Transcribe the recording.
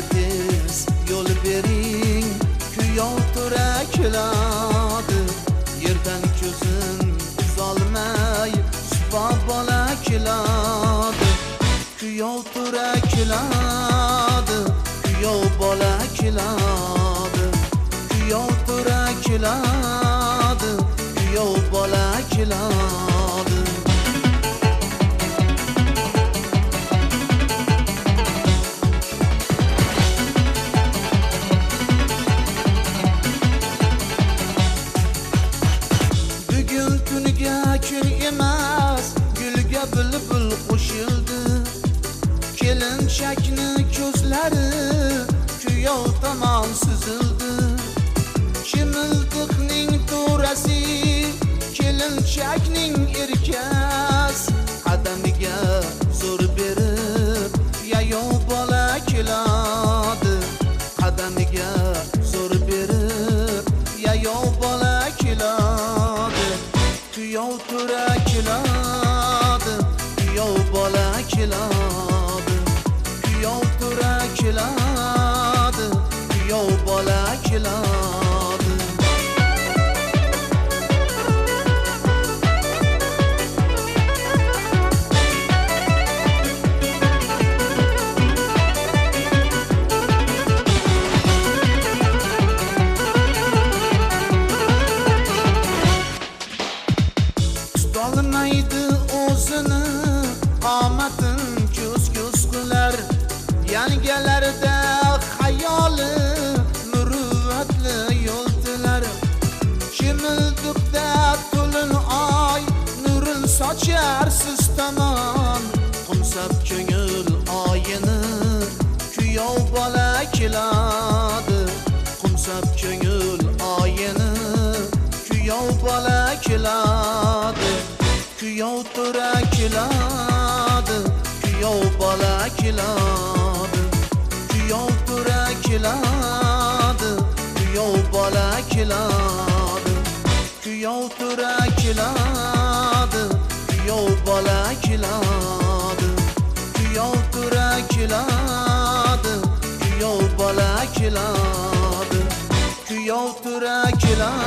menga tez yo'l bering, kuyov turakladi. Yerdan ko'zin uzolmay supa bola keladi. Kuyov turakladi, kuyov bola keladi. Kuyov turakladi, kuyov bola keladi. Bugun kuniga kun emas, gulga bulbul qo'shildi. Kelinchakni ko'zlari kuyov tomon suzildi. Chimildiqning to'rasi, kelinchakning erkas, qadamiga zo'r berib yayov bola keladi. Qadamiga zo'r berib yayov bola keladi. Kuyov turakladi, kuyov bola keladi. Kuyov turakladi, kuyov bola keladi. Tutolmaydi o'zini, qomatin ko'z-ko'z qilar. Yangalarda xayoli muruvvatli yo'ldilar. Chimildiqda to'lin oy nurin sochar siz tomon. Qumsab ko'ngil oyini kuyov bola keladi. Qumsab ko'ngil oyini kuyov bola keladi. Kuyov turakladi, kuyov bola keladi. Kuyov turakladi, kuyov bola keladi. Kuyov turakladi, kuyov bola keladi. Kuyov turakladi, kuyov bola keladi. Kuyov turakladi.